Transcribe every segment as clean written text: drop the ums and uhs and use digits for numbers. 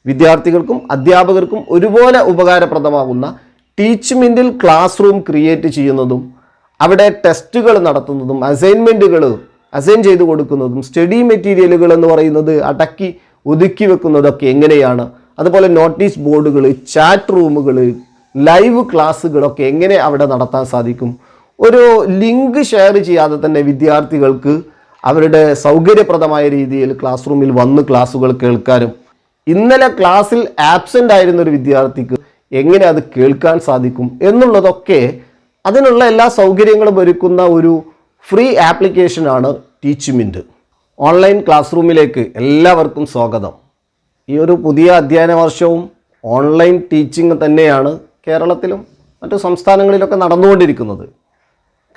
വിദ്യാർത്ഥികൾക്കും അധ്യാപകർക്കും ഒരുപോലെ ഉപകാരപ്രദമാകുന്ന ടീച്ച്മിൻറ്റിൽ ക്ലാസ് റൂം ക്രിയേറ്റ് ചെയ്യുന്നതും അവിടെ ടെസ്റ്റുകൾ നടത്തുന്നതും അസൈൻമെൻറ്റുകൾ അസൈൻ ചെയ്ത് കൊടുക്കുന്നതും സ്റ്റഡി മെറ്റീരിയലുകൾ എന്ന് പറയുന്നത് അടക്കി ഒതുക്കി വെക്കുന്നതൊക്കെ എങ്ങനെയാണ്, അതുപോലെ നോട്ടീസ് ബോർഡുകൾ, ചാറ്റ് റൂമുകൾ, ലൈവ് ക്ലാസ്സുകളൊക്കെ എങ്ങനെ അവിടെ നടത്താൻ സാധിക്കും. ഒരു ലിങ്ക് ഷെയർ ചെയ്യാതെ തന്നെ വിദ്യാർത്ഥികൾക്ക് അവരുടെ സൗകര്യപ്രദമായ രീതിയിൽ ക്ലാസ് റൂമിൽ വന്ന് ക്ലാസ്സുകൾ കേൾക്കാനും ഇന്നലെ ക്ലാസ്സിൽ ആബ്സെൻ്റ് ആയിരുന്ന ഒരു വിദ്യാർത്ഥിക്ക് എങ്ങനെ അത് കേൾക്കാൻ സാധിക്കും എന്നുള്ളതൊക്കെ അതിനുള്ള എല്ലാ സൗകര്യങ്ങളും ഒരുക്കുന്ന ഒരു ഫ്രീ ആപ്ലിക്കേഷനാണ് ടീച്ച്മിൻറ്റ്. ഓൺലൈൻ ക്ലാസ് റൂമിലേക്ക് എല്ലാവർക്കും സ്വാഗതം. ഈ ഒരു പുതിയ അധ്യയന വർഷവും ഓൺലൈൻ ടീച്ചിങ് തന്നെയാണ് കേരളത്തിലും മറ്റു സംസ്ഥാനങ്ങളിലൊക്കെ നടന്നുകൊണ്ടിരിക്കുന്നത്.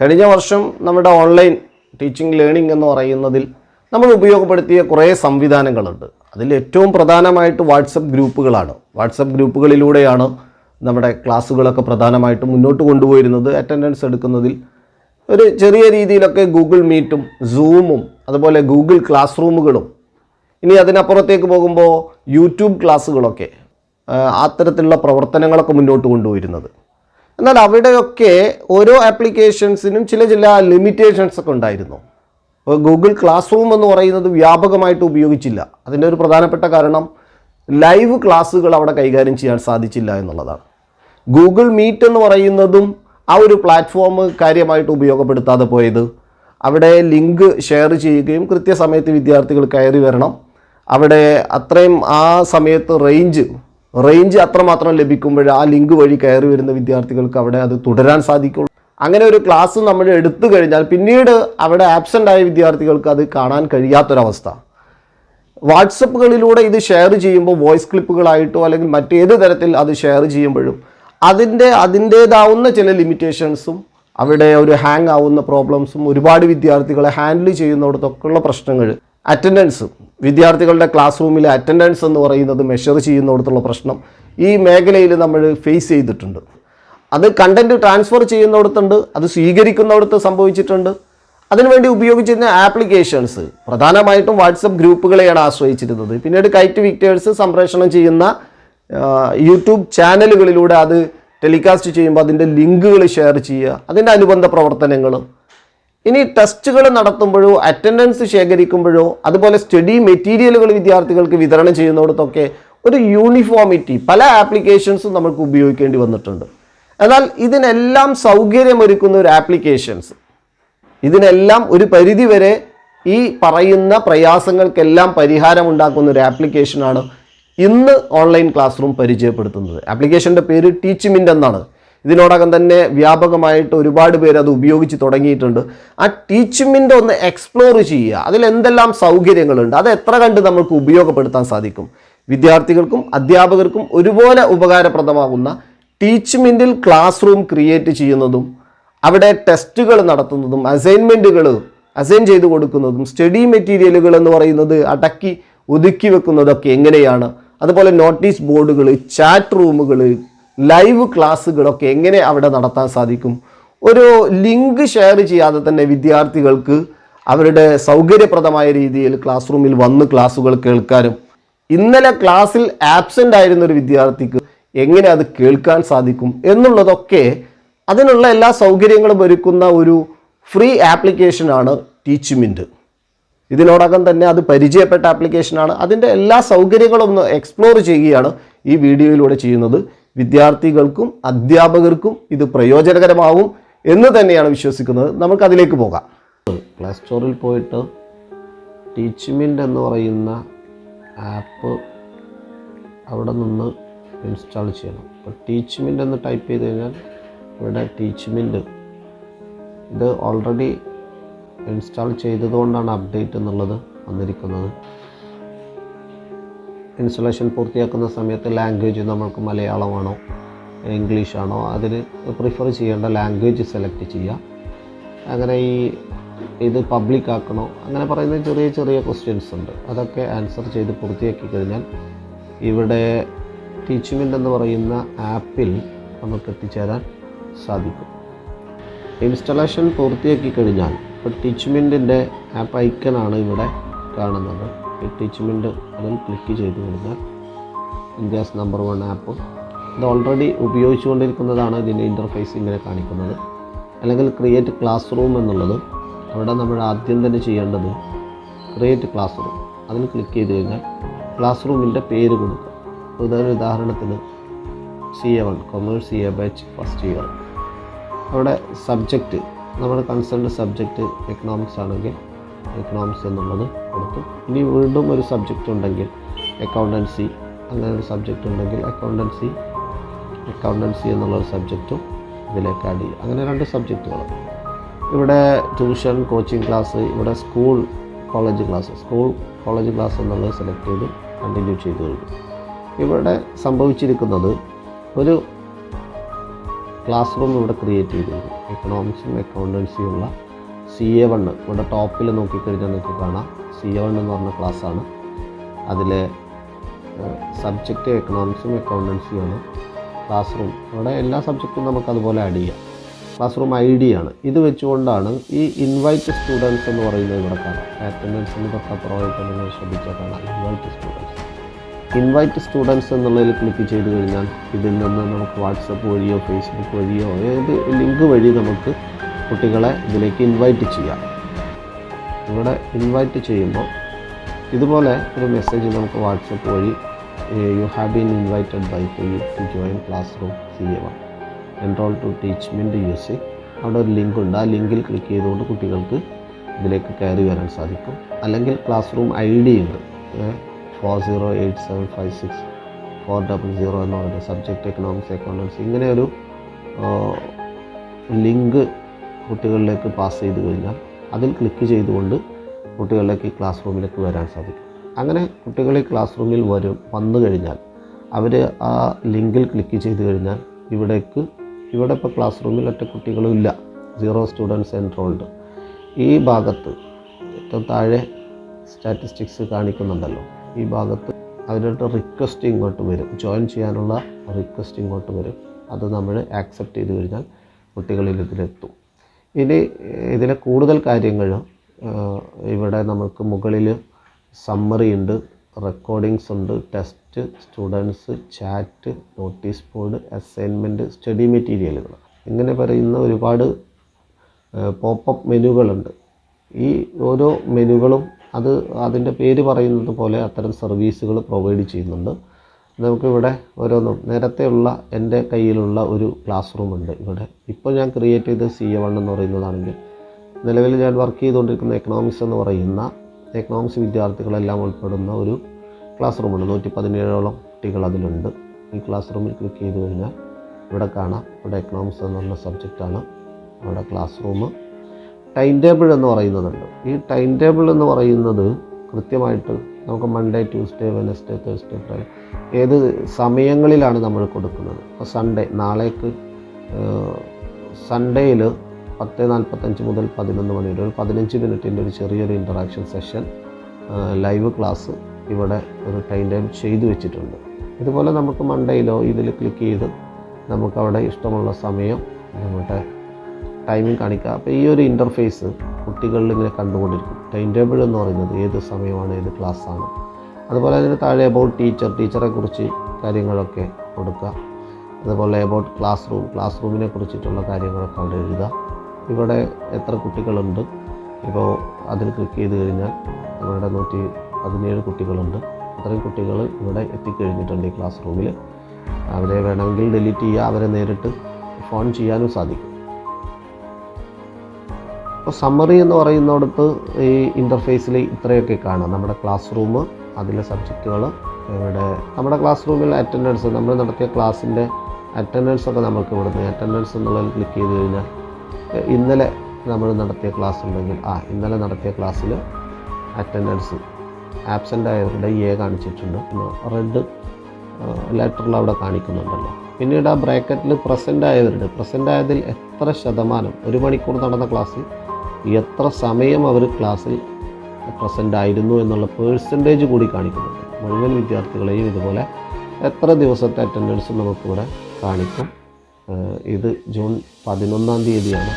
കഴിഞ്ഞ വർഷം നമ്മുടെ ഓൺലൈൻ ടീച്ചിങ് ലേണിംഗ് എന്ന് പറയുന്നതിൽ നമ്മൾ ഉപയോഗപ്പെടുത്തിയ കുറേ സംവിധാനങ്ങളുണ്ട്. അതിൽ ഏറ്റവും പ്രധാനമായിട്ട് വാട്സപ്പ് ഗ്രൂപ്പുകളാണ്. വാട്സപ്പ് ഗ്രൂപ്പുകളിലൂടെയാണ് നമ്മുടെ ക്ലാസ്സുകളൊക്കെ പ്രധാനമായിട്ടും മുന്നോട്ട് കൊണ്ടുപോയിരുന്നത്. അറ്റൻഡൻസ് എടുക്കുന്നതിൽ ഒരു ചെറിയ രീതിയിലൊക്കെ ഗൂഗിൾ മീറ്റും സൂമും അതുപോലെ ഗൂഗിൾ ക്ലാസ് റൂമുകളും, ഇനി അതിനപ്പുറത്തേക്ക് പോകുമ്പോൾ യൂട്യൂബ് ക്ലാസ്സുകളൊക്കെ അത്തരത്തിലുള്ള പ്രവർത്തനങ്ങളൊക്കെ മുന്നോട്ട് കൊണ്ടുപോയിരുന്നത്. എന്നാൽ അവിടെയൊക്കെ ഓരോ ആപ്ലിക്കേഷൻസിനും ചില ലിമിറ്റേഷൻസ് ഒക്കെ ഉണ്ടായിരുന്നു. ഗൂഗിൾ ക്ലാസ് റൂം എന്ന് പറയുന്നത് വ്യാപകമായിട്ട് ഉപയോഗിച്ചില്ല. അതിൻ്റെ ഒരു പ്രധാനപ്പെട്ട കാരണം ലൈവ് ക്ലാസ്സുകൾ അവിടെ കൈകാര്യം ചെയ്യാൻ സാധിച്ചില്ല എന്നുള്ളതാണ്. ഗൂഗിൾ മീറ്റ് എന്ന് പറയുന്നതും ആ ഒരു പ്ലാറ്റ്ഫോം കാര്യമായിട്ട് ഉപയോഗപ്പെടുത്താതെ പോയത്. അവിടെ ലിങ്ക് ഷെയർ ചെയ്യുകയും കൃത്യസമയത്ത് വിദ്യാർത്ഥികൾ കയറി വരണം. അവിടെ അത്രയും ആ സമയത്ത് റേഞ്ച് അത്രമാത്രം ലഭിക്കുമ്പോൾ ആ ലിങ്ക് വഴി കയറി വരുന്ന വിദ്യാർത്ഥികൾക്ക് അവിടെ അത് തുടരാൻ സാധിക്കുള്ളൂ. അങ്ങനെ ഒരു ക്ലാസ് നമ്മൾ എടുത്തു കഴിഞ്ഞാൽ പിന്നീട് അവിടെ ആബ്സെൻ്റ് ആയ വിദ്യാർത്ഥികൾക്ക് അത് കാണാൻ കഴിയാത്തൊരവസ്ഥ. വാട്സപ്പുകളിലൂടെ ഇത് ഷെയർ ചെയ്യുമ്പോൾ വോയിസ് ക്ലിപ്പുകളായിട്ടോ അല്ലെങ്കിൽ മറ്റേത് തരത്തിൽ അത് ഷെയർ ചെയ്യുമ്പോഴും അതിൻ്റേതാവുന്ന ചില ലിമിറ്റേഷൻസും അവിടെ ഒരു ഹാങ് ആവുന്ന പ്രോബ്ലംസും ഒരുപാട് വിദ്യാർത്ഥികളെ ഹാൻഡിൽ ചെയ്യുന്നിടത്തൊക്കെയുള്ള പ്രശ്നങ്ങൾ, അറ്റൻഡൻസ്, വിദ്യാർത്ഥികളുടെ ക്ലാസ് റൂമിലെ അറ്റൻഡൻസ് എന്ന് പറയുന്നത് മെഷർ ചെയ്യുന്നിടത്തുള്ള പ്രശ്നം ഈ മേഖലയിൽ നമ്മൾ ഫേസ് ചെയ്തിട്ടുണ്ട്. അത് കണ്ടൻറ്റ് ട്രാൻസ്ഫർ ചെയ്യുന്നിടത്തുണ്ട്, അത് സ്വീകരിക്കുന്നിടത്ത് സംഭവിച്ചിട്ടുണ്ട്. അതിനുവേണ്ടി ഉപയോഗിച്ചിരുന്ന ആപ്ലിക്കേഷൻസ് പ്രധാനമായിട്ടും വാട്സപ്പ് ഗ്രൂപ്പുകളെയാണ് ആശ്രയിച്ചിരുന്നത്. പിന്നീട് കൈറ്റ് വിക്ടേഴ്സ് സംപ്രേഷണം ചെയ്യുന്ന യൂട്യൂബ് ചാനലുകളിലൂടെ അത് ടെലികാസ്റ്റ് ചെയ്യുമ്പോൾ അതിൻ്റെ ലിങ്കുകൾ ഷെയർ ചെയ്യുക, അതിൻ്റെ അനുബന്ധ പ്രവർത്തനങ്ങൾ. ഇനി ടെസ്റ്റുകൾ നടത്തുമ്പോഴോ അറ്റൻഡൻസ് ശേഖരിക്കുമ്പോഴോ അതുപോലെ സ്റ്റഡി മെറ്റീരിയലുകൾ വിദ്യാർത്ഥികൾക്ക് വിതരണം ചെയ്യുന്നിടത്തൊക്കെ ഒരു യൂണിഫോമിറ്റി പല ആപ്ലിക്കേഷൻസും നമുക്ക് ഉപയോഗിക്കേണ്ടി വന്നിട്ടുണ്ട്. എന്നാൽ ഇതിനെല്ലാം സൗകര്യമൊരുക്കുന്ന ഒരു ആപ്ലിക്കേഷൻസ്, ഇതിനെല്ലാം ഒരു പരിധിവരെ ഈ പറയുന്ന പ്രയാസങ്ങൾക്കെല്ലാം പരിഹാരമുണ്ടാക്കുന്ന ഒരു ആപ്ലിക്കേഷനാണ് ഇന്ന് ഓൺലൈൻ ക്ലാസ് റൂം പരിചയപ്പെടുത്തുന്നത്. ആപ്ലിക്കേഷൻ്റെ പേര് ടീച്ച്മിൻറ്റ് എന്നാണ്. ഇതിനോടകം തന്നെ വ്യാപകമായിട്ട് ഒരുപാട് പേര് അത് ഉപയോഗിച്ച് തുടങ്ങിയിട്ടുണ്ട്. ആ ടീച്ച്മിൻറ്റ് ഒന്ന് എക്സ്പ്ലോർ ചെയ്യുക, അതിൽ എന്തെല്ലാം സൗകര്യങ്ങളുണ്ട്, അത് എത്ര കണ്ട് നമുക്ക് ഉപയോഗപ്പെടുത്താൻ സാധിക്കും. വിദ്യാർത്ഥികൾക്കും അധ്യാപകർക്കും ഒരുപോലെ ഉപകാരപ്രദമാകുന്ന ടീച്ച്മിൻറ്റിൽ ക്ലാസ് റൂം ക്രിയേറ്റ് ചെയ്യുന്നതും അവിടെ ടെസ്റ്റുകൾ നടത്തുന്നതും അസൈൻമെൻറ്റുകൾ അസൈൻ ചെയ്ത് കൊടുക്കുന്നതും സ്റ്റഡി മെറ്റീരിയലുകൾ എന്ന് പറയുന്നത് അടക്കി ഒതുക്കി വെക്കുന്നതൊക്കെ എങ്ങനെയാണ്, അതുപോലെ നോട്ടീസ് ബോർഡുകൾ, ചാറ്റ് റൂമുകൾ, ലൈവ് ക്ലാസ്സുകളൊക്കെ എങ്ങനെ അവിടെ നടത്താൻ സാധിക്കും. ഒരു ലിങ്ക് ഷെയർ ചെയ്യാതെ തന്നെ വിദ്യാർത്ഥികൾക്ക് അവരുടെ സൗകര്യപ്രദമായ രീതിയിൽ ക്ലാസ് റൂമിൽ വന്ന് ക്ലാസ്സുകൾ കേൾക്കാനും ഇന്നലെ ക്ലാസ്സിൽ ആബ്സെൻ്റ് ആയിരുന്ന ഒരു വിദ്യാർത്ഥിക്ക് എങ്ങനെ അത് കേൾക്കാൻ സാധിക്കും എന്നുള്ളതൊക്കെ അതിനുള്ള എല്ലാ സൗകര്യങ്ങളും ഒരുക്കുന്ന ഒരു ഫ്രീ ആപ്ലിക്കേഷനാണ് ടീച്ച്മിൻറ്റ്. ഇതിനോടകം തന്നെ അത് പരിചയപ്പെട്ട ആപ്ലിക്കേഷനാണ്. അതിൻ്റെ എല്ലാ സൗകര്യങ്ങളും ഒന്ന് എക്സ്പ്ലോർ ചെയ്യുകയാണ് ഈ വീഡിയോയിലൂടെ ചെയ്യുന്നത്. വിദ്യാർത്ഥികൾക്കും അധ്യാപകർക്കും ഇത് പ്രയോജനകരമാവും എന്ന് തന്നെയാണ് വിശ്വസിക്കുന്നത്. നമുക്കതിലേക്ക് പോകാം. പ്ലേ സ്റ്റോറിൽ പോയിട്ട് ടീച്ച്മിൻറ്റ് എന്ന് പറയുന്ന ആപ്പ് അവിടെ നിന്ന് ഇൻസ്റ്റാൾ ചെയ്യണം. അപ്പോൾ ടീച്ച്മിൻറ്റ് എന്ന് ടൈപ്പ് ചെയ്ത് കഴിഞ്ഞാൽ ഇവിടെ ടീച്ച്മിൻറ്റ് ഇത് ഓൾറെഡി ഇൻസ്റ്റാൾ ചെയ്തതുകൊണ്ടാണ് അപ്ഡേറ്റ് എന്നുള്ളത് വന്നിരിക്കുന്നത്. ഇൻസ്റ്റലേഷൻ പൂർത്തിയാക്കുന്ന സമയത്ത് ലാംഗ്വേജ് നമ്മൾക്ക് മലയാളമാണോ ഇംഗ്ലീഷാണോ അതിന് പ്രിഫർ ചെയ്യേണ്ട ലാംഗ്വേജ് സെലക്ട് ചെയ്യുക. അങ്ങനെ ഇത് പബ്ലിക് ആക്കണോ അങ്ങനെ പറയുന്ന ചെറിയ ക്വസ്റ്റ്യൻസ് ഉണ്ട്. അതൊക്കെ ആൻസർ ചെയ്ത് പൂർത്തിയാക്കി കഴിഞ്ഞാൽ ഇവിടെ ടീച്ച്മിൻറ്റ് എന്ന് പറയുന്ന ആപ്പിൽ നമുക്ക് എത്തിച്ചേരാൻ സാധിക്കും. ഇൻസ്റ്റലേഷൻ പൂർത്തിയാക്കി കഴിഞ്ഞാൽ ഇപ്പോൾ ടീച്ച്മിൻറ്റിൻ്റെ ആപ്പ് ഐക്കണാണ് ഇവിടെ കാണുന്നത്. ഈ ടീച്ച്മിൻറ്റ് അതിൽ ക്ലിക്ക് ചെയ്ത് കഴിഞ്ഞാൽ ഇന്ത്യാസ് നമ്പർ 1 ആപ്പ്. ഇത് ഓൾറെഡി ഉപയോഗിച്ചുകൊണ്ടിരിക്കുന്നതാണ്. ഇതിൻ്റെ ഇൻ്റർഫേസ് ഇങ്ങനെ കാണിക്കുന്നത്. അല്ലെങ്കിൽ ക്രിയേറ്റ് ക്ലാസ് റൂം എന്നുള്ളത്, അവിടെ നമ്മൾ ആദ്യം തന്നെ ചെയ്യേണ്ടത് ക്രിയേറ്റ് ക്ലാസ് റൂം, അതിൽ ക്ലിക്ക് ചെയ്ത് കഴിഞ്ഞാൽ ക്ലാസ് റൂമിൻ്റെ പേര് കൊടുക്കുക. ഉദാഹരണത്തിന് CA1 commerce CA batch first year. അവിടെ സബ്ജക്റ്റ്, നമ്മുടെ കൺസേൺഡ് സബ്ജക്റ്റ് എക്കണോമിക്സ് ആണെങ്കിൽ എക്കണോമിക്സ് എന്നുള്ളത് കൊടുത്തു. ഇനി വീണ്ടും ഒരു സബ്ജക്റ്റ് ഉണ്ടെങ്കിൽ അക്കൗണ്ടൻസി, അങ്ങനെ ഒരു സബ്ജക്റ്റ് ഉണ്ടെങ്കിൽ അക്കൗണ്ടൻസി എന്നുള്ളൊരു സബ്ജക്റ്റും ഇതിലേക്ക് ആഡ് ചെയ്യുക. അങ്ങനെ 2 സബ്ജക്റ്റുകൾ. ഇവിടെ ട്യൂഷൻ, കോച്ചിങ് ക്ലാസ്, ഇവിടെ സ്കൂൾ കോളേജ് ക്ലാസ് എന്നുള്ളത് സെലക്ട് ചെയ്ത് കണ്ടിന്യൂ ചെയ്ത് കഴിഞ്ഞു. ഇവിടെ സംഭവിച്ചിരിക്കുന്നത് ഒരു ക്ലാസ് റൂം ഇവിടെ ക്രിയേറ്റ് ചെയ്തിരുന്നു. എക്കണോമിക്സും അക്കൗണ്ടൻസിയും ഉള്ള CA1, ഇവിടെ ടോപ്പിൽ നോക്കിക്കഴിഞ്ഞാൽ നിങ്ങൾക്ക് കാണാം CA1 എന്ന് പറഞ്ഞ ക്ലാസ്സാണ്. അതിലെ സബ്ജക്റ്റ് എക്കണോമിക്സും അക്കൗണ്ടൻസിയാണ്. ക്ലാസ് റൂം ഇവിടെ എല്ലാ സബ്ജക്റ്റും നമുക്കതുപോലെ ആഡ് ചെയ്യാം. ക്ലാസ് റൂം ID ആണ്. ഇത് വെച്ചുകൊണ്ടാണ് ഈ ഇൻവൈറ്റ് സ്റ്റുഡൻസ് എന്ന് പറയുന്നത് ഇവിടെ കാണാം. അറ്റൻഡൻസിന് തൊട്ടപ്പുറമായിട്ട് നിങ്ങൾ ശ്രദ്ധിച്ചാൽ കാണാം ഇൻവൈറ്റ് സ്റ്റുഡൻസ് എന്നുള്ളതിൽ ക്ലിക്ക് ചെയ്ത് കഴിഞ്ഞാൽ ഇതിൽ നിന്ന് നമുക്ക് വാട്സപ്പ് വഴിയോ ഫേസ്ബുക്ക് വഴിയോ ഏത് ലിങ്ക് വഴി നമുക്ക് കുട്ടികളെ ഇതിലേക്ക് ഇൻവൈറ്റ് ചെയ്യാം. ഇവിടെ ഇൻവൈറ്റ് ചെയ്യുമ്പോൾ ഇതുപോലെ ഒരു മെസ്സേജ് നമുക്ക് വാട്സപ്പ് വഴി you have been invited by to join class room CA1 enrol to Teachmint using. അവിടെ ഒരു ലിങ്ക് ഉണ്ട്. ആ ലിങ്കിൽ ക്ലിക്ക് ചെയ്തുകൊണ്ട് കുട്ടികൾക്ക് ഇതിലേക്ക് കയറി വരാൻ സാധിക്കും. അല്ലെങ്കിൽ ക്ലാസ് റൂം ID ഉണ്ട് 4087564000 എന്ന് പറയുന്നത് സബ്ജക്റ്റ് എക്കണോമിക്സ് അക്കൗണ്ടൻസി. ഇങ്ങനെ ഒരു ലിങ്ക് കുട്ടികളിലേക്ക് പാസ് ചെയ്ത് കഴിഞ്ഞാൽ അതിൽ ക്ലിക്ക് ചെയ്തുകൊണ്ട് കുട്ടികളിലേക്ക് ഈ ക്ലാസ് റൂമിലേക്ക് വരാൻ സാധിക്കും. അങ്ങനെ കുട്ടികൾ ഈ ക്ലാസ് റൂമിൽ വന്നു കഴിഞ്ഞാൽ അവർ ആ ലിങ്കിൽ ക്ലിക്ക് ചെയ്ത് കഴിഞ്ഞാൽ ഇവിടെ ഇപ്പോൾ ക്ലാസ് റൂമിൽ ഒറ്റ കുട്ടികളും ഇല്ല, 0 സ്റ്റുഡൻസ് എൻറോൾഡ്. ഈ ഭാഗത്ത് ഏറ്റവും താഴെ സ്റ്റാറ്റിസ്റ്റിക്സ് കാണിക്കുന്നുണ്ടല്ലോ, ഈ ഭാഗത്ത് അവരുടെ റിക്വസ്റ്റ് ഇങ്ങോട്ട് വരും, ജോയിൻ ചെയ്യാനുള്ള റിക്വസ്റ്റ് ഇങ്ങോട്ട് വരും. അത് നമ്മൾ ആക്സെപ്റ്റ് ചെയ്ത് കഴിഞ്ഞാൽ കുട്ടികളിൽ ഇതിലെത്തും. ഇനി ഇതിലെ കൂടുതൽ കാര്യങ്ങൾ ഇവിടെ നമുക്ക് മുകളിൽ സമ്മറി ഉണ്ട്, റെക്കോർഡിങ്സ് ഉണ്ട്, test, students, chat, notice board, assignment, study മെറ്റീരിയലുകൾ, ഇങ്ങനെ പറയുന്ന ഒരുപാട് പോപ്പപ്പ് മെനുകളുണ്ട്. ഈ ഓരോ മെനുകളും അതിൻ്റെ പേര് പറയുന്നത് പോലെ അത്തരം സർവീസുകൾ പ്രൊവൈഡ് ചെയ്യുന്നുണ്ട്. നമുക്കിവിടെ ഓരോന്നും നേരത്തെയുള്ള എൻ്റെ കയ്യിലുള്ള ഒരു ക്ലാസ് റൂം ഉണ്ട്. ഇവിടെ ഇപ്പോൾ ഞാൻ ക്രിയേറ്റ് ചെയ്ത് CA1 എന്ന് പറയുന്നതാണെങ്കിൽ നിലവിൽ ഞാൻ വർക്ക് ചെയ്തുകൊണ്ടിരിക്കുന്ന എക്കണോമിക്സ് എന്ന് പറയുന്ന എക്കണോമിക്സ് വിദ്യാർത്ഥികളെല്ലാം ഉൾപ്പെടുന്ന ഒരു ക്ലാസ് റൂമുണ്ട്. 117ഓളം കുട്ടികൾ അതിലുണ്ട്. ഈ ക്ലാസ് റൂമിൽ ക്ലിക്ക് ചെയ്ത് കഴിഞ്ഞാൽ ഇവിടെ കാണാം, ഇവിടെ എക്കണോമിക്സ് എന്ന് പറഞ്ഞ സബ്ജക്റ്റാണ്. അവിടെ ക്ലാസ് റൂം ടൈം ടേബിൾ എന്ന് പറയുന്നതുണ്ട്. ഈ ടൈം ടേബിൾ എന്ന് പറയുന്നത് കൃത്യമായിട്ട് നമുക്ക് Monday, Tuesday, Wednesday, Thursday, Friday ഏത് സമയങ്ങളിലാണ് നമ്മൾ കൊടുക്കുന്നത്. ഇപ്പോൾ സൺഡേ, നാളേക്ക് സൺഡേയിൽ 10:45 മുതൽ 11 മണി വരെ ഒരു 15 മിനിറ്റിൻ്റെ ഒരു ചെറിയൊരു ഇൻറ്ററാക്ഷൻ സെഷൻ ലൈവ് ക്ലാസ് ഇവിടെ ഒരു ടൈം ടേബിൾ ചെയ്തു വെച്ചിട്ടുണ്ട്. ഇതുപോലെ നമുക്ക് മൺഡേയിലോ ഇതിൽ ക്ലിക്ക് ചെയ്ത് നമുക്കവിടെ ഇഷ്ടമുള്ള സമയം നമ്മുടെ ടൈമിംഗ് കാണിക്കുക. അപ്പോൾ ഈ ഒരു ഇൻ്റർഫേസ് കുട്ടികളിൽ ഇങ്ങനെ കണ്ടുകൊണ്ടിരിക്കും. ടൈം ടേബിൾ എന്ന് പറയുന്നത് ഏത് സമയമാണ്, ഏത് ക്ലാസ്സാണ്. അതുപോലെ അതിന് താഴെ അബൌട്ട് ടീച്ചറെ കുറിച്ച് കാര്യങ്ങളൊക്കെ കൊടുക്കുക. അതുപോലെ അബൌട്ട് ക്ലാസ് റൂമിനെ കുറിച്ചിട്ടുള്ള കാര്യങ്ങളൊക്കെ അവിടെ എഴുതുക. ഇവിടെ എത്ര കുട്ടികളുണ്ട്, ഇപ്പോൾ അതിൽ ക്ലിക്ക് ചെയ്ത് കഴിഞ്ഞാൽ ഇവിടെ 117 കുട്ടികളുണ്ട്. അത്രയും കുട്ടികൾ ഇവിടെ എത്തിക്കഴിഞ്ഞിട്ടുണ്ട് ഈ ക്ലാസ് റൂമിൽ. അവരെ വേണമെങ്കിൽ ഡിലീറ്റ് ചെയ്യുക, അവരെ നേരിട്ട് ഫോൺ ചെയ്യാനും സാധിക്കും. അപ്പോൾ സമ്മറി എന്ന് പറയുന്നിടത്ത് ഈ ഇൻ്റർഫേസിൽ ഇത്രയൊക്കെ കാണാം. നമ്മുടെ ക്ലാസ് റൂം, അതിലെ സബ്ജക്റ്റുകൾ, ഇവിടെ നമ്മുടെ ക്ലാസ് റൂമിൽ അറ്റൻഡൻസ്, നമ്മൾ നടത്തിയ ക്ലാസ്സിൻ്റെ അറ്റൻഡൻസൊക്കെ നമുക്ക് ഇവിടുന്ന് അറ്റൻഡൻസ് എന്നുള്ളതിൽ ക്ലിക്ക് ചെയ്ത് കഴിഞ്ഞാൽ ഇന്നലെ നമ്മൾ നടത്തിയ ക്ലാസ് ഉണ്ടെങ്കിൽ ഇന്നലെ നടത്തിയ ക്ലാസ്സിൽ അറ്റൻഡൻസ് ആബ്സെൻ്റ് ആയവരുടെ കാണിച്ചിട്ടുണ്ട്. റെഡ് ലെറ്ററിൽ അവിടെ കാണിക്കുന്നുണ്ടല്ലോ. പിന്നീട് ആ ബ്രാക്കറ്റിൽ പ്രസൻ്റ് ആയതിൽ എത്ര ശതമാനം, 1 മണിക്കൂർ നടന്ന ക്ലാസ്സിൽ എത്ര സമയം അവർ ക്ലാസ്സിൽ പ്രസൻ്റ് ആയിരുന്നു എന്നുള്ള പേഴ്സൻറ്റേജ് കൂടി കാണിക്കുന്നുണ്ട്. മുഴുവൻ വിദ്യാർത്ഥികളെയും ഇതുപോലെ എത്ര ദിവസത്തെ അറ്റൻഡൻസ് നമുക്കിവിടെ കാണിക്കും. ഇത് ജൂൺ 11-ാം തീയതിയാണ്,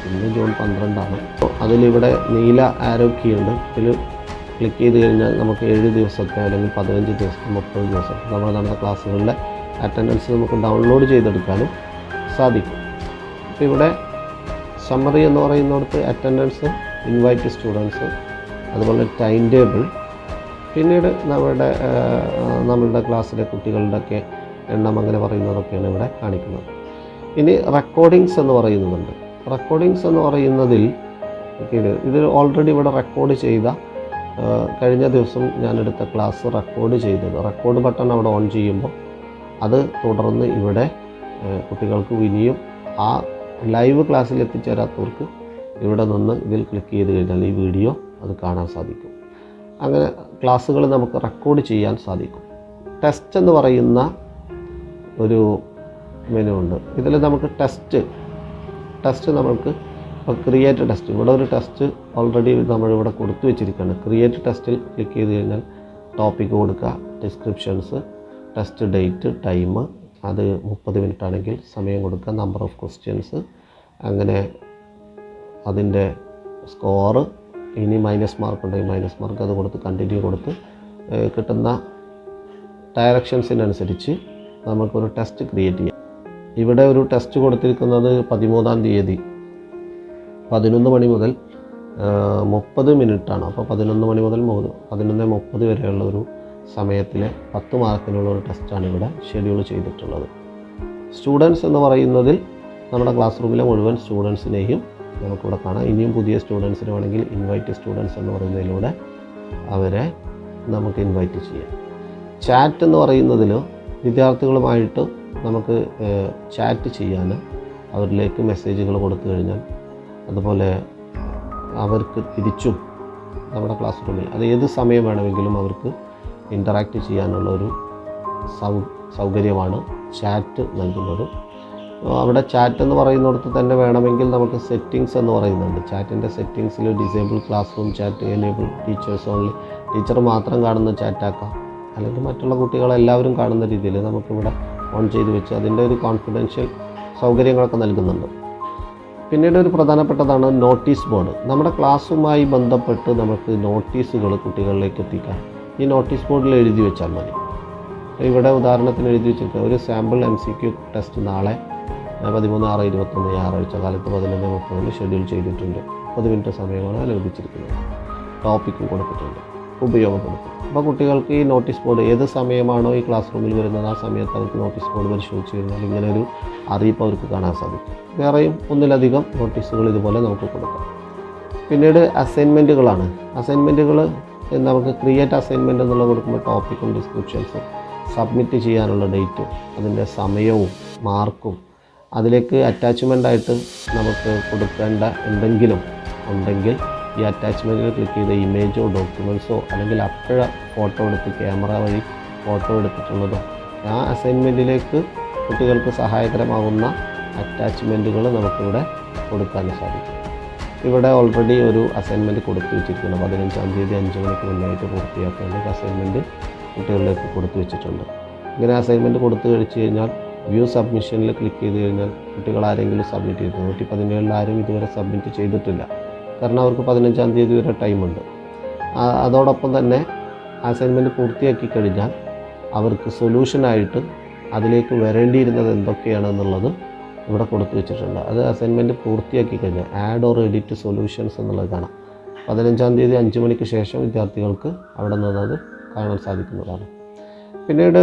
ഇന്ന് ജൂൺ 12 ആണ്. അതിലിവിടെ നീല ആരോ കീ ഉണ്ട്. ഇതിൽ ക്ലിക്ക് ചെയ്ത് കഴിഞ്ഞാൽ നമുക്ക് 7 ദിവസത്തെ അല്ലെങ്കിൽ 15 ദിവസത്തെ 30 ദിവസത്തെ നമ്മൾ നടന്ന ക്ലാസ്സുകളിലെ അറ്റൻഡൻസ് നമുക്ക് ഡൗൺലോഡ് ചെയ്തെടുക്കാനും സാധിക്കും. അപ്പോൾ ഇവിടെ സമ്മറി എന്ന് പറയുന്നിടത്ത് അറ്റൻഡൻസ്, ഇൻവൈറ്റ് സ്റ്റുഡൻസ്, അതുപോലെ ടൈം ടേബിൾ, പിന്നീട് നമ്മളുടെ ക്ലാസ്സിലെ കുട്ടികളുടെയൊക്കെ എണ്ണം അങ്ങനെ പറയുന്നതൊക്കെയാണ് ഇവിടെ കാണിക്കുന്നത്. ഇനി റെക്കോർഡിങ്സ് എന്ന് പറയുന്നുണ്ട്. റെക്കോർഡിങ്സ് എന്ന് പറയുന്നതിൽ ഇത് ഓൾറെഡി ഇവിടെ റെക്കോർഡ് ചെയ്ത കഴിഞ്ഞ ദിവസം ഞാനെടുത്ത ക്ലാസ് റെക്കോർഡ് ചെയ്തത്, റെക്കോർഡ് ബട്ടൺ അവിടെ ഓൺ ചെയ്യുമ്പോൾ അത് തുടർന്ന് ഇവിടെ കുട്ടികൾക്ക് ഇനിയും ആ ലൈവ് ക്ലാസ്സിൽ എത്തിച്ചേരാത്തവർക്ക് ഇവിടെ നിന്ന് ഇതിൽ ക്ലിക്ക് ചെയ്ത് കഴിഞ്ഞാൽ ഈ വീഡിയോ അത് കാണാൻ സാധിക്കും. അങ്ങനെ ക്ലാസ്സുകൾ നമുക്ക് റെക്കോർഡ് ചെയ്യാൻ സാധിക്കും. ടെസ്റ്റ് എന്ന് പറയുന്ന ഒരു മെനു ഉണ്ട്. ഇതിൽ നമുക്ക് ടെസ്റ്റ് നമുക്ക് ഇപ്പോൾ ക്രിയേറ്റ് ടെസ്റ്റ്, ഇവിടെ ഒരു ടെസ്റ്റ് ഓൾറെഡി നമ്മളിവിടെ കൊടുത്തു വെച്ചിരിക്കുകയാണ്. ക്രിയേറ്റ് ടെസ്റ്റിൽ ക്ലിക്ക് ചെയ്ത് കഴിഞ്ഞാൽ ടോപ്പിക്ക് കൊടുക്കുക, ഡിസ്ക്രിപ്ഷൻസ്, ടെസ്റ്റ് ഡേറ്റ്, ടൈം, അത് 30 മിനിറ്റ് ആണെങ്കിൽ സമയം കൊടുക്കുക, നമ്പർ ഓഫ് ക്വസ്റ്റ്യൻസ്, അങ്ങനെ അതിൻ്റെ സ്കോറ്, ഇനി മൈനസ് മാർക്ക് ഉണ്ടെങ്കിൽ മൈനസ് മാർക്ക് അത് കൊടുത്ത് കണ്ടിന്യൂ കൊടുത്ത് കിട്ടുന്ന ഡയറക്ഷൻസിനനുസരിച്ച് നമുക്കൊരു ടെസ്റ്റ് ക്രിയേറ്റ് ചെയ്യാം. ഇവിടെ ഒരു ടെസ്റ്റ് കൊടുത്തിരിക്കുന്നത് 13-ാം തീയതി 11 മണി മുതൽ 30 മിനിറ്റാണ്. അപ്പോൾ 11 മണി മുതൽ 11:30 വരെയുള്ള ഒരു സമയത്തിലെ 10 മാർക്കിനുള്ള ഒരു ടെസ്റ്റാണ് ഇവിടെ ഷെഡ്യൂൾ ചെയ്തിട്ടുള്ളത്. സ്റ്റുഡൻസ് എന്ന് പറയുന്നതിൽ നമ്മുടെ ക്ലാസ് റൂമിലെ മുഴുവൻ സ്റ്റുഡൻസിനെയും നമുക്കിവിടെ കാണാം. ഇനിയും പുതിയ സ്റ്റുഡൻസിന് വേണമെങ്കിൽ ഇൻവൈറ്റ് സ്റ്റുഡൻസ് എന്ന് പറയുന്നതിലൂടെ അവരെ നമുക്ക് ഇൻവൈറ്റ് ചെയ്യാം. ചാറ്റ് എന്ന് പറയുന്നതിൽ വിദ്യാർത്ഥികളുമായിട്ട് നമുക്ക് ചാറ്റ് ചെയ്യാൻ, അവരിലേക്ക് മെസ്സേജുകൾ കൊടുത്തു കഴിഞ്ഞാൽ, അതുപോലെ അവർക്ക് തിരിച്ചും നമ്മുടെ ക്ലാസ് റൂമിൽ അത് ഏത് സമയം വേണമെങ്കിലും അവർക്ക് ഇൻ്ററാക്റ്റ് ചെയ്യാനുള്ള ഒരു സൗകര്യമാണ് ചാറ്റ് നൽകുന്നത്. അവിടെ ചാറ്റ് എന്ന് പറയുന്നിടത്ത് തന്നെ വേണമെങ്കിൽ നമുക്ക് സെറ്റിങ്സ് എന്ന് പറയുന്നുണ്ട്. ചാറ്റിൻ്റെ സെറ്റിങ്സിൽ disable class room chat, enable teachers only, teacher മാത്രം കാണുന്ന ചാറ്റാക്കാം, അല്ലെങ്കിൽ മറ്റുള്ള കുട്ടികളെല്ലാവരും കാണുന്ന രീതിയിൽ നമുക്കിവിടെ ഓൺ ചെയ്ത് വെച്ച് അതിൻ്റെ ഒരു കോൺഫിഡൻഷ്യൽ സൗകര്യങ്ങളൊക്കെ നൽകുന്നുണ്ട്. പിന്നീട് ഒരു പ്രധാനപ്പെട്ടതാണ് നോട്ടീസ് ബോർഡ്. നമ്മുടെ ക്ലാസ്സുമായി ബന്ധപ്പെട്ട് നമുക്ക് നോട്ടീസുകൾ കുട്ടികളിലേക്ക് എത്തിക്കാം. ഈ നോട്ടീസ് ബോർഡിൽ എഴുതി വെച്ചാൽ മതി. ഇവിടെ ഉദാഹരണത്തിന് എഴുതി വെച്ചിട്ട് ഒരു സാമ്പിൾ MCQ ടെസ്റ്റ് നാളെ 13/6/21 ഞായറാഴ്ച കാലത്ത് 11:30 ഷെഡ്യൂൾ ചെയ്തിട്ടുണ്ട്. 30 മിനിറ്റ് സമയമാണ് അനുവദിച്ചിരിക്കുന്നത്. ടോപ്പിക്കും കൊടുത്തിട്ടുണ്ട്, ഉപയോഗപ്പെടുത്തും. അപ്പോൾ കുട്ടികൾക്ക് ഈ നോട്ടീസ് ബോർഡ് ഏത് സമയമാണോ ഈ ക്ലാസ് റൂമിൽ വരുന്നത് ആ സമയത്ത് അവർക്ക് നോട്ടീസ് ബോർഡ് പരിശോധിച്ച് കഴിഞ്ഞാൽ ഇങ്ങനെ ഒരു അറിയിപ്പ് അവർക്ക് കാണാൻ സാധിക്കും. വേറെയും ഒന്നിലധികം നോട്ടീസുകൾ ഇതുപോലെ നമുക്ക് കൊടുക്കാം. പിന്നീട് അസൈൻമെൻറ്റുകളാണ്. അസൈൻമെൻറ്റുകൾ നമുക്ക് ക്രിയേറ്റ് അസൈൻമെൻറ്റ് എന്നുള്ള കൊടുക്കുമ്പോൾ ടോപ്പിക്കും ഡിസ്ക്രിപ്ഷൻസും, സബ്മിറ്റ് ചെയ്യാനുള്ള ഡേറ്റും, അതിൻ്റെ സമയവും മാർക്കും, അതിലേക്ക് അറ്റാച്ച്മെൻ്റായിട്ട് നമുക്ക് കൊടുക്കേണ്ട എന്തെങ്കിലും ഉണ്ടെങ്കിൽ ഈ അറ്റാച്ച്മെൻറ്റിൽ ക്ലിക്ക് ചെയ്ത ഇമേജോ ഡോക്യുമെൻറ്റ്സോ അല്ലെങ്കിൽ അപ്പോഴ ഫോട്ടോ എടുത്ത് ക്യാമറ വഴി ഫോട്ടോ എടുത്തിട്ടുള്ളതോ ആ അസൈൻമെൻറ്റിലേക്ക് കുട്ടികൾക്ക് സഹായകരമാകുന്ന അറ്റാച്ച്മെൻറ്റുകൾ നമുക്കിവിടെ കൊടുക്കാൻ സാധിക്കും. ഇവിടെ ഓൾറെഡി ഒരു അസൈൻമെൻറ്റ് കൊടുത്തു വെച്ചിരിക്കുന്നു. 15-ാം തീയതി 5 മണിക്ക് മുന്നായിട്ട് പൂർത്തിയാക്കേണ്ട ഒരു അസൈൻമെൻറ്റ് കുട്ടികളിലേക്ക് കൊടുത്തു വെച്ചിട്ടുണ്ട്. ഇങ്ങനെ അസൈൻമെൻറ്റ് കൊടുത്തു കഴിച്ച് കഴിഞ്ഞാൽ വ്യൂ സബ്മിഷനിൽ ക്ലിക്ക് ചെയ്ത് കഴിഞ്ഞാൽ കുട്ടികൾ ആരെങ്കിലും സബ്മിറ്റ് ചെയ്തു. 117 ആരും ഇതുവരെ സബ്മിറ്റ് ചെയ്തിട്ടില്ല. കാരണം അവർക്ക് 15-ാം തീയതി വരെ ടൈമുണ്ട്. അതോടൊപ്പം തന്നെ അസൈൻമെൻറ്റ് പൂർത്തിയാക്കി കഴിഞ്ഞാൽ അവർക്ക് സൊല്യൂഷനായിട്ട് അതിലേക്ക് വരേണ്ടിയിരുന്നത് എന്തൊക്കെയാണെന്നുള്ളത് ഇവിടെ കൊടുത്തു വെച്ചിട്ടുണ്ട്. അത് അസൈൻമെൻറ്റ് പൂർത്തിയാക്കി കഴിഞ്ഞാൽ ആഡ് ഓർ എഡിറ്റ് സൊല്യൂഷൻസ് എന്നുള്ളത് കാണാം. 15-ാം തീയതി 5 മണിക്ക് ശേഷം വിദ്യാർത്ഥികൾക്ക് അവിടെ നിന്നത് കാണാൻ സാധിക്കുന്നതാണ്. പിന്നീട്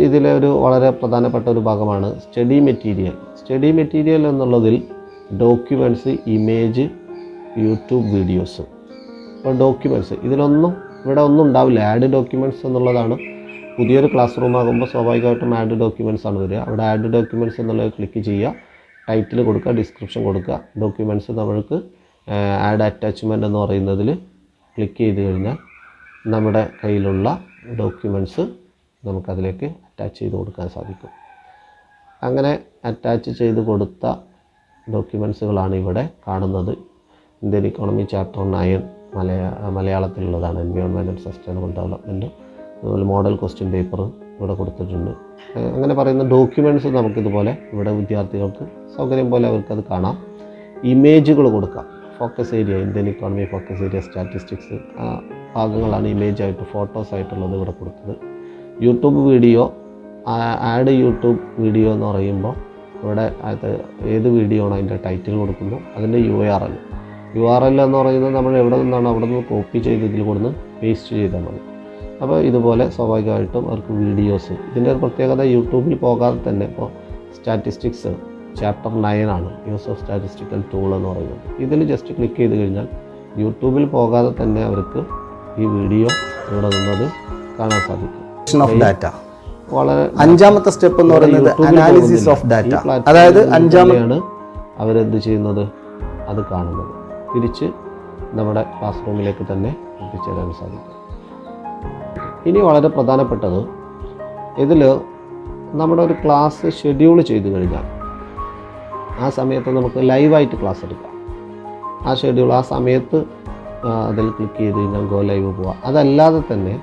ഇതിലെ ഒരു വളരെ പ്രധാനപ്പെട്ട ഒരു ഭാഗമാണ് സ്റ്റഡി മെറ്റീരിയൽ. സ്റ്റഡി മെറ്റീരിയൽ എന്നുള്ളതിൽ ഡോക്യുമെൻറ്റ്സ്, ഇമേജ്, യൂട്യൂബ് വീഡിയോസ്. അപ്പോൾ ഡോക്യുമെൻറ്റ്സ് ഇവിടെ ഒന്നും ഉണ്ടാവില്ല. ആഡ് ഡോക്യുമെൻറ്റ്സ് എന്നുള്ളതാണ്. പുതിയൊരു ക്ലാസ് റൂം ആകുമ്പോൾ സ്വാഭാവികമായിട്ടും ആഡ് ഡോക്യുമെൻറ്റ്സ് ആണ് വരിക. അവിടെ ആഡ് ഡോക്യുമെൻറ്റ്സ് എന്നുള്ളത് ക്ലിക്ക് ചെയ്യുക, ടൈറ്റിൽ കൊടുക്കുക, ഡിസ്ക്രിപ്ഷൻ കൊടുക്കുക. ഡോക്യുമെൻറ്റ്സ് നമ്മൾക്ക് ആഡ് അറ്റാച്ച്മെൻറ്റ് എന്ന് പറയുന്നതിൽ ക്ലിക്ക് ചെയ്ത് കഴിഞ്ഞാൽ നമ്മുടെ കയ്യിലുള്ള ഡോക്യുമെൻറ്റ്സ് നമുക്കതിലേക്ക് അറ്റാച്ച് ചെയ്ത് കൊടുക്കാൻ സാധിക്കും. അങ്ങനെ അറ്റാച്ച് ചെയ്ത് കൊടുത്ത ഡോക്യുമെൻറ്റ്സുകളാണ് ഇവിടെ കാണുന്നത്. ഇന്ത്യൻ ഇക്കോണമി ചാപ്റ്റർ 9 മലയാളത്തിലുള്ളതാണ്. എൻവയോൺമെൻറ്റ് ആൻഡ് സസ്റ്റൈനബിൾ ഡെവലപ്മെൻറ്റ്, അതുപോലെ മോഡൽ ക്വസ്റ്റ്യൻ പേപ്പർ ഇവിടെ കൊടുത്തിട്ടുണ്ട്. അങ്ങനെ പറയുന്ന ഡോക്യുമെൻറ്റ്സ് നമുക്കിതുപോലെ ഇവിടെ വിദ്യാർത്ഥികൾക്ക് സൗകര്യം പോലെ അവർക്കത് കാണാം. ഇമേജുകൾ കൊടുക്കാം. Focus area, Indian economy focus area, statistics, ഭാഗങ്ങളാണ് ഇമേജായിട്ട് ഫോട്ടോസായിട്ടുള്ളത് ഇവിടെ കൊടുത്തത്. YouTube video, add YouTube video എന്ന് പറയുമ്പോൾ ഇവിടെ അത് ഏത് വീഡിയോ ആണ് അതിൻ്റെ ടൈറ്റിൽ കൊടുക്കുന്നു, അതിൻ്റെ URL എന്ന് പറയുന്നത് നമ്മൾ എവിടെ നിന്നാണ് അവിടെ നിന്ന് കോപ്പി ചെയ്ത് ഇതിൽ കൊടുന്ന് പേസ്റ്റ് ചെയ്താൽ മതി. അപ്പോൾ ഇതുപോലെ സ്വാഭാവികമായിട്ടും അവർക്ക് വീഡിയോസ്, ഇതിൻ്റെ ഒരു പ്രത്യേകത യൂട്യൂബിൽ പോകാതെ തന്നെ ഇപ്പോൾ സ്റ്റാറ്റിസ്റ്റിക്സ് ചാപ്റ്റർ 9 ആണ് യൂസ് ഓഫ് സ്റ്റാറ്റിസ്റ്റിക്കൽ ടൂൾ എന്ന് പറയുന്നത്. ഇതിൽ ജസ്റ്റ് ക്ലിക്ക് ചെയ്ത് കഴിഞ്ഞാൽ യൂട്യൂബിൽ പോകാതെ തന്നെ അവർക്ക് ഈ വീഡിയോ ഇവിടെ നിന്നത് കാണാൻ സാധിക്കും. ഓഫ് ഡാറ്റ വളരെ അഞ്ചാമത്തെ സ്റ്റെപ്പ് എന്ന് പറയുന്നത് അനാലിസിസ് ഓഫ് ഡാറ്റ. അതായത് അഞ്ചാമതാണ് അവരെന്ത് ചെയ്യുന്നത്, അത് കാണുന്നത് തിരിച്ച് നമ്മുടെ ക്ലാസ് റൂമിലേക്ക് തന്നെ എത്തിച്ചേരാൻ സാധിക്കും. ഇനി വളരെ പ്രധാനപ്പെട്ടത്, ഇതിൽ നമ്മുടെ ഒരു ക്ലാസ് ഷെഡ്യൂൾ ചെയ്ത് കഴിഞ്ഞാൽ ആ സമയത്ത് നമുക്ക് ലൈവായിട്ട് ക്ലാസ് എടുക്കാം. ആ ഷെഡ്യൂൾ ആ സമയത്ത് അതിൽ ക്ലിക്ക് ചെയ്ത് കഴിഞ്ഞാൽ ഗോ ലൈവ് പോവാം. അതല്ലാതെ തന്നെ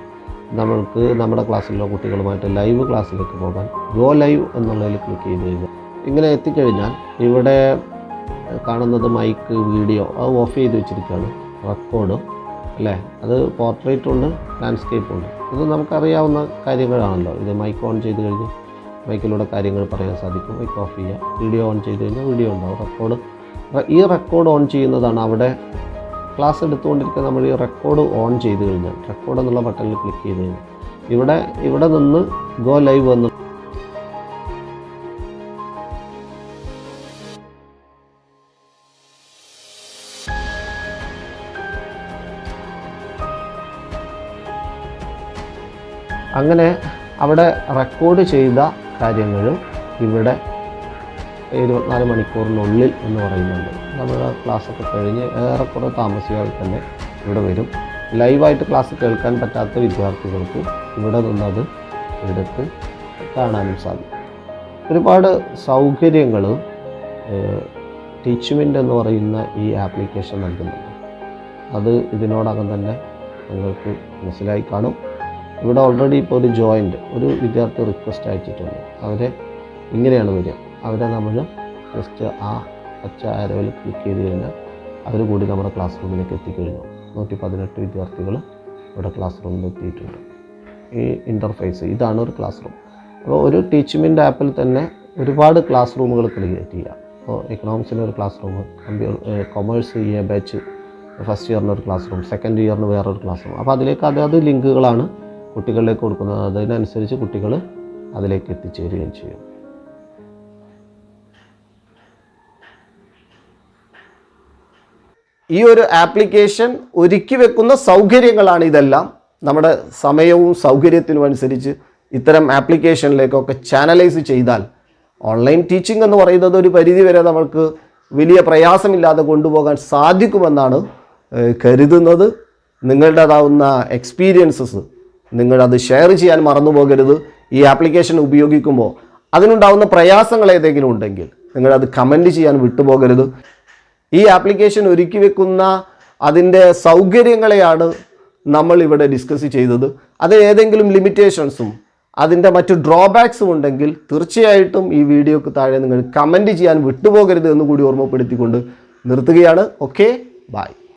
നമ്മൾക്ക് നമ്മുടെ ക്ലാസ്സിലുള്ള കുട്ടികളുമായിട്ട് ലൈവ് ക്ലാസ്സിലേക്ക് പോകാൻ ഗോ ലൈവ് എന്നുള്ളതിൽ ക്ലിക്ക് ചെയ്ത് കഴിഞ്ഞാൽ ഇങ്ങനെ എത്തിക്കഴിഞ്ഞാൽ ഇവിടെ കാണുന്നത് മൈക്ക്, വീഡിയോ അത് ഓഫ് ചെയ്ത് വെച്ചിരിക്കുകയാണ്. റെക്കോർഡ് അല്ലേ, അത് പോർട്രേറ്റും ഉണ്ട്, ലാൻഡ്സ്കേപ്പും ഉണ്ട്. ഇത് നമുക്കറിയാവുന്ന കാര്യങ്ങളാണല്ലോ. ഇത് മൈക്ക് ഓൺ ചെയ്ത് കഴിഞ്ഞ് മൈക്കിലൂടെ കാര്യങ്ങൾ പറയാൻ സാധിക്കും. മൈക്ക് ഓഫ് ചെയ്യുക, വീഡിയോ ഓൺ ചെയ്ത് കഴിഞ്ഞാൽ വീഡിയോ ഉണ്ടാവും. ഈ റെക്കോർഡ് ഓൺ ചെയ്യുന്നതാണ്. അവിടെ ക്ലാസ് എടുത്തുകൊണ്ടിരിക്കുക നമ്മൾ ഈ റെക്കോർഡ് ഓൺ ചെയ്ത് കഴിഞ്ഞാൽ റെക്കോർഡ് എന്നുള്ള ബട്ടണിൽ ക്ലിക്ക് ചെയ്ത് കഴിഞ്ഞാൽ ഇവിടെ നിന്ന് ഗോ ലൈവ് എന്ന് അങ്ങനെ അവിടെ റെക്കോർഡ് ചെയ്ത കാര്യങ്ങൾ ഇവിടെ 24 മണിക്കൂറിനുള്ളിൽ എന്ന് പറയുന്നുണ്ട്. നമ്മുടെ ക്ലാസ്സൊക്കെ കഴിഞ്ഞ് ഏറെക്കുറെ താമസിയാതെ തന്നെ ഇവിടെ വരും. ലൈവായിട്ട് ക്ലാസ് കേൾക്കാൻ പറ്റാത്ത വിദ്യാർത്ഥികൾക്ക് ഇവിടെ നിന്നത് എടുത്ത് കാണാനും സാധിക്കും. ഒരുപാട് സൗകര്യങ്ങൾ ടീച്ച്മെൻ്റ് എന്ന് പറയുന്ന ഈ ആപ്ലിക്കേഷൻ നൽകുന്നുണ്ട്. അത് ഇതിനോടകം തന്നെ നിങ്ങൾക്ക് മനസ്സിലായി കാണും. ഇവിടെ ഓൾറെഡി ഇപ്പോൾ ഒരു വിദ്യാർത്ഥി റിക്വസ്റ്റ് അയച്ചിട്ടുണ്ട്. അവരെ ഇങ്ങനെയാണ് വരിക. അവരെ നമ്മൾ ജസ്റ്റ് ആ പച്ച ആരോയിൽ ക്ലിക്ക് ചെയ്ത് കഴിഞ്ഞാൽ അവർ കൂടി നമ്മുടെ ക്ലാസ് റൂമിലേക്ക് എത്തിക്കഴിഞ്ഞു. 118 വിദ്യാർത്ഥികൾ ഇവിടെ ക്ലാസ് റൂമിൽ എത്തിയിട്ടുണ്ട്. ഈ ഇൻ്റർഫേസ് ഇതാണ് ഒരു ക്ലാസ് റൂം. അപ്പോൾ ഒരു ടീച്ച്മെൻ്റ് ആപ്പിൽ തന്നെ ഒരുപാട് ക്ലാസ് റൂമുകൾ ക്രിയേറ്റ് ചെയ്യുക. അപ്പോൾ എക്കണോമിക്സിന് ഒരു class room, commerce batch first ഇയറിന് ഒരു ക്ലാസ് റൂം, സെക്കൻഡ് ഇയറിന് വേറൊരു ക്ലാസ് റൂം. അപ്പോൾ അതിലേക്ക് അതാത് ലിങ്കുകളാണ് കുട്ടികളിലേക്ക് കൊടുക്കുന്നത്. അതിനനുസരിച്ച് കുട്ടികൾ അതിലേക്ക് എത്തിച്ചേരുകയും ചെയ്യും. ഈ ഒരു ആപ്ലിക്കേഷൻ ഒരുക്കി വെക്കുന്ന സൗകര്യങ്ങളാണ് ഇതെല്ലാം. നമ്മുടെ സമയവും സൗകര്യത്തിനും അനുസരിച്ച് ഇത്തരം ആപ്ലിക്കേഷനിലേക്കൊക്കെ ചാനലൈസ് ചെയ്താൽ ഓൺലൈൻ ടീച്ചിങ് എന്ന് പറയുന്നത് ഒരു പരിധിവരെ നമുക്ക് വലിയ പ്രയാസമില്ലാതെ കൊണ്ടുപോകാൻ സാധിക്കുമെന്നാണ് കരുതുന്നത്. നിങ്ങളുടേതാവുന്ന എക്സ്പീരിയൻസസ് നിങ്ങളത് ഷെയർ ചെയ്യാൻ മറന്നു പോകരുത്. ഈ ആപ്ലിക്കേഷൻ ഉപയോഗിക്കുമ്പോൾ അതിനുണ്ടാകുന്ന പ്രയാസങ്ങൾ ഏതെങ്കിലും ഉണ്ടെങ്കിൽ നിങ്ങളത് കമൻറ്റ് ചെയ്യാൻ വിട്ടുപോകരുത്. ഈ ആപ്ലിക്കേഷൻ ഒരുക്കി വെക്കുന്ന അതിൻ്റെ സൗകര്യങ്ങളെയാണ് നമ്മൾ ഇവിടെ ഡിസ്കസ് ചെയ്തത്. അത് ഏതെങ്കിലും ലിമിറ്റേഷൻസും അതിൻ്റെ മറ്റു ഡ്രോബാക്സും ഉണ്ടെങ്കിൽ തീർച്ചയായിട്ടും ഈ വീഡിയോക്ക് താഴെ നിങ്ങൾ കമൻറ്റ് ചെയ്യാൻ വിട്ടുപോകരുത് എന്ന് കൂടി ഓർമ്മപ്പെടുത്തിക്കൊണ്ട് നിർത്തുകയാണ്. Okay, by.